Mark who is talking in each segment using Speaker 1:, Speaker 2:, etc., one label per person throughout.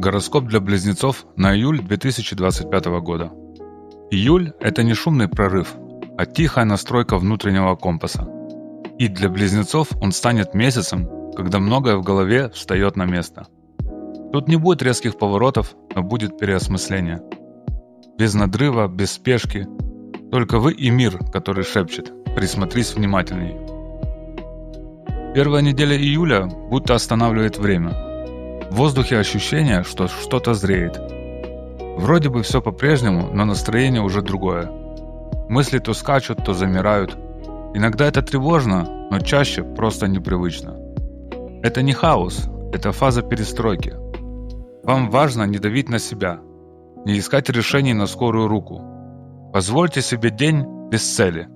Speaker 1: Гороскоп для близнецов на июль 2025 года. Июль – это не шумный прорыв, а тихая настройка внутреннего компаса. И для близнецов он станет месяцем, когда многое в голове встает на место. Тут не будет резких поворотов, но будет переосмысление. Без надрыва, без спешки. Только вы и мир, который шепчет: присмотрись внимательней. Первая неделя июля будто останавливает время. В воздухе ощущение, что что-то зреет. Вроде бы все по-прежнему, но настроение уже другое. Мысли то скачут, то замирают. Иногда это тревожно, но чаще просто непривычно. Это не хаос, это фаза перестройки. Вам важно не давить на себя, не искать решений на скорую руку. Позвольте себе день без цели.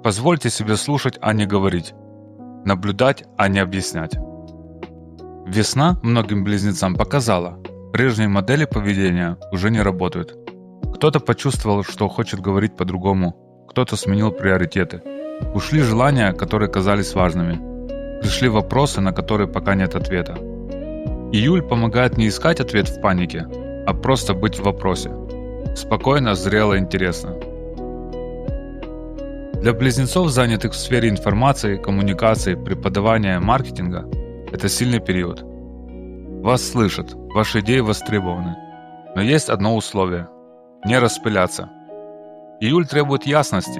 Speaker 1: Позвольте себе слушать, а не говорить. Наблюдать, а не объяснять. Весна многим близнецам показала: прежние модели поведения уже не работают. Кто-то почувствовал, что хочет говорить по-другому, кто-то сменил приоритеты. Ушли желания, которые казались важными. Пришли вопросы, на которые пока нет ответа. Июль помогает не искать ответ в панике, а просто быть в вопросе. Спокойно, зрело, интересно. Для близнецов, занятых в сфере информации, коммуникации, преподавания, маркетинга, это сильный период. Вас слышат, ваши идеи востребованы. Но есть одно условие – не распыляться. Июль требует ясности.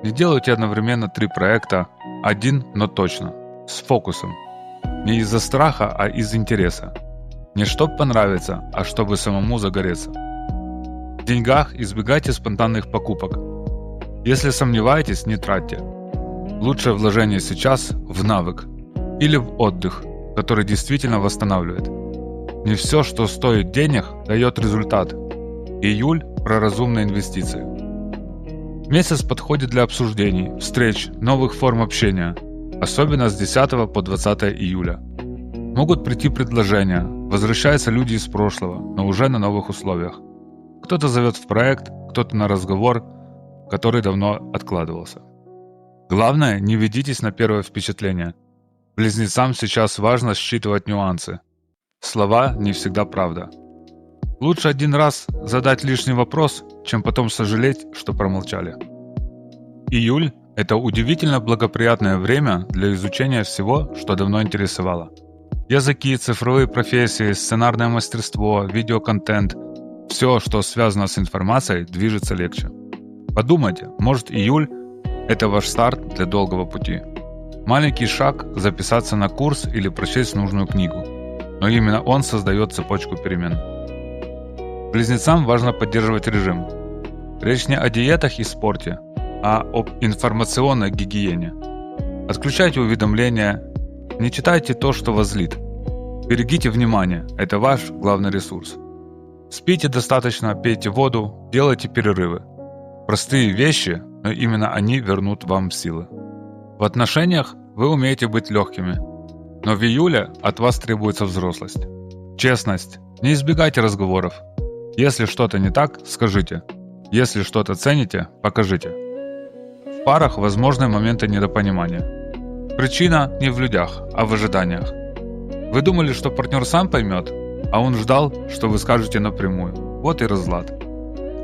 Speaker 1: Не делайте одновременно 3 проекта, один, но точно, с фокусом. Не из-за страха, а из интереса. Не чтоб понравиться, а чтобы самому загореться. В деньгах избегайте спонтанных покупок. Если сомневаетесь, не тратьте. Лучшее вложение сейчас в навык или в отдых, который действительно восстанавливает. Не все, что стоит денег, дает результат. Июль – про разумные инвестиции. Месяц подходит для обсуждений, встреч, новых форм общения, особенно с 10 по 20 июля. Могут прийти предложения, возвращаются люди из прошлого, но уже на новых условиях. Кто-то зовет в проект, кто-то на разговор, который давно откладывался. Главное, не ведитесь на первое впечатление. Близнецам сейчас важно считывать нюансы. Слова не всегда правда. Лучше один раз задать лишний вопрос, чем потом сожалеть, что промолчали. Июль – это удивительно благоприятное время для изучения всего, что давно интересовало. Языки, цифровые профессии, сценарное мастерство, видеоконтент – все, что связано с информацией, движется легче. Подумайте, может, июль – это ваш старт для долгого пути. Маленький шаг – записаться на курс или прочесть нужную книгу. Но именно он создает цепочку перемен. Близнецам важно поддерживать режим. Речь не о диетах и спорте, а об информационной гигиене. Отключайте уведомления, не читайте то, что вас злит. Берегите внимание, это ваш главный ресурс. Спите достаточно, пейте воду, делайте перерывы. Простые вещи, но именно они вернут вам силы. В отношениях вы умеете быть легкими, но в июле от вас требуется взрослость. Честность. Не избегайте разговоров. Если что-то не так, скажите. Если что-то цените, покажите. В парах возможны моменты недопонимания. Причина не в людях, а в ожиданиях. Вы думали, что партнер сам поймет, а он ждал, что вы скажете напрямую. Вот и разлад.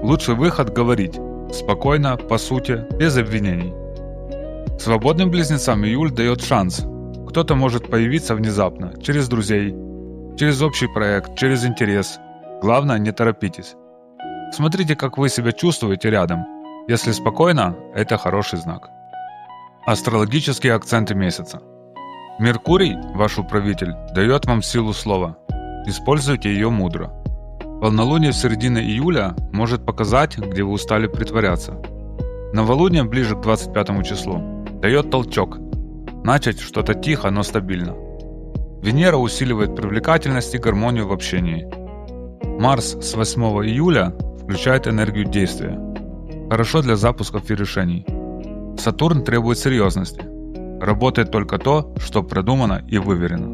Speaker 1: Лучший выход – говорить. Спокойно, по сути, без обвинений. Свободным близнецам июль дает шанс. Кто-то может появиться внезапно, через друзей, через общий проект, через интерес. Главное, не торопитесь. Смотрите, как вы себя чувствуете рядом. Если спокойно, это хороший знак. Астрологические акценты месяца. Меркурий, ваш управитель, дает вам силу слова. Используйте ее мудро. Полнолуние в середине июля может показать, где вы устали притворяться. Новолуние ближе к 25 числу дает толчок. Начать что-то тихо, но стабильно. Венера усиливает привлекательность и гармонию в общении. Марс с 8 июля включает энергию действия. Хорошо для запусков и решений. Сатурн требует серьезности. Работает только то, что продумано и выверено.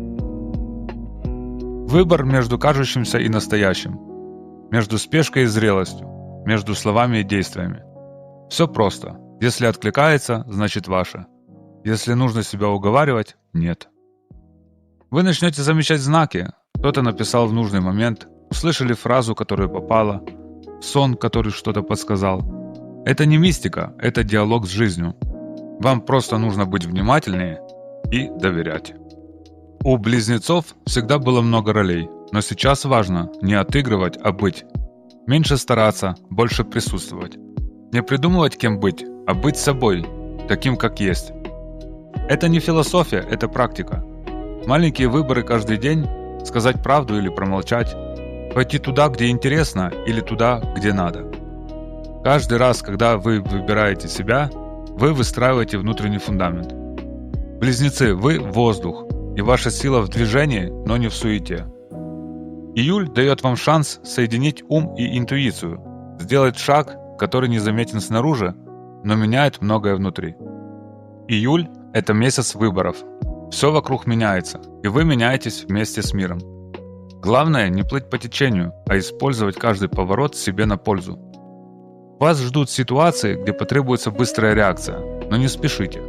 Speaker 1: Выбор между кажущимся и настоящим. Между спешкой и зрелостью. Между словами и действиями. Все просто. Если откликается, значит ваше. Если нужно себя уговаривать, нет. Вы начнете замечать знаки. Кто-то написал в нужный момент, услышали фразу, которая попала, сон, который что-то подсказал. Это не мистика, это диалог с жизнью. Вам просто нужно быть внимательнее и доверять. У близнецов всегда было много ролей, но сейчас важно не отыгрывать, а быть. Меньше стараться, больше присутствовать. Не придумывать, кем быть, а быть собой, таким, как есть. Это не философия, это практика. Маленькие выборы каждый день, сказать правду или промолчать, пойти туда, где интересно, или туда, где надо. Каждый раз, когда вы выбираете себя, вы выстраиваете внутренний фундамент. Близнецы, вы – воздух, и ваша сила в движении, но не в суете. Июль дает вам шанс соединить ум и интуицию, сделать шаг, который не заметен снаружи, но меняет многое внутри. Июль – это месяц выборов. Все вокруг меняется, и вы меняетесь вместе с миром. Главное не плыть по течению, а использовать каждый поворот себе на пользу. Вас ждут ситуации, где потребуется быстрая реакция, но не спешите.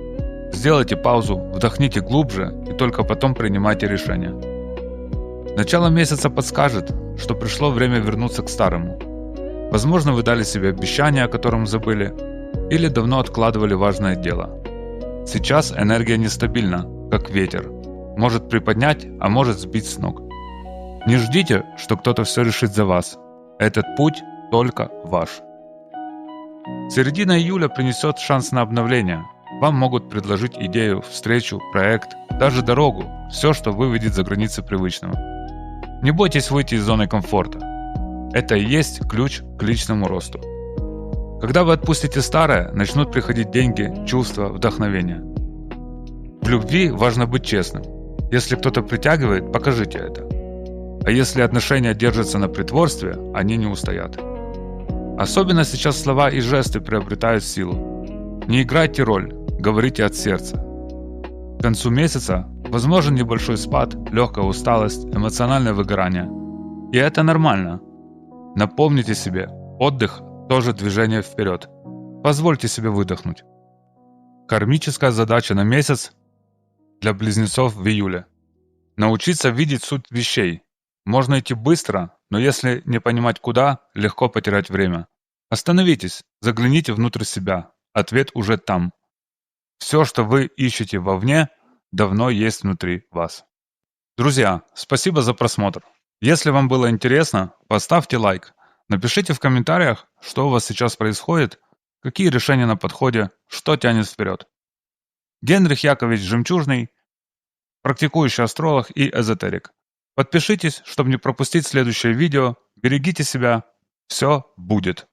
Speaker 1: Сделайте паузу, вдохните глубже и только потом принимайте решение. Начало месяца подскажет, что пришло время вернуться к старому. Возможно, вы дали себе обещание, о котором забыли, или давно откладывали важное дело. Сейчас энергия нестабильна, как ветер. Может приподнять, а может сбить с ног. Не ждите, что кто-то все решит за вас. Этот путь только ваш. Середина июля принесет шанс на обновление. Вам могут предложить идею, встречу, проект, даже дорогу, все, что выведет за границы привычного. Не бойтесь выйти из зоны комфорта. Это и есть ключ к личному росту. Когда вы отпустите старое, начнут приходить деньги, чувства, вдохновение. В любви важно быть честным. Если кто-то притягивает, покажите это. А если отношения держатся на притворстве, они не устоят. Особенно сейчас слова и жесты приобретают силу. Не играйте роль, говорите от сердца. К концу месяца возможен небольшой спад, легкая усталость, эмоциональное выгорание. И это нормально. Напомните себе, отдых – тоже движение вперед. Позвольте себе выдохнуть. Кармическая задача на месяц для близнецов в июле. Научиться видеть суть вещей. Можно идти быстро, но если не понимать куда, легко потерять время. Остановитесь, загляните внутрь себя. Ответ уже там. Все, что вы ищете вовне, давно есть внутри вас. Друзья, спасибо за просмотр. Если вам было интересно, поставьте лайк. Напишите в комментариях, что у вас сейчас происходит, какие решения на подходе, что тянет вперед. Генрих Яковлевич Жемчужный, практикующий астролог и эзотерик. Подпишитесь, чтобы не пропустить следующее видео. Берегите себя. Все будет.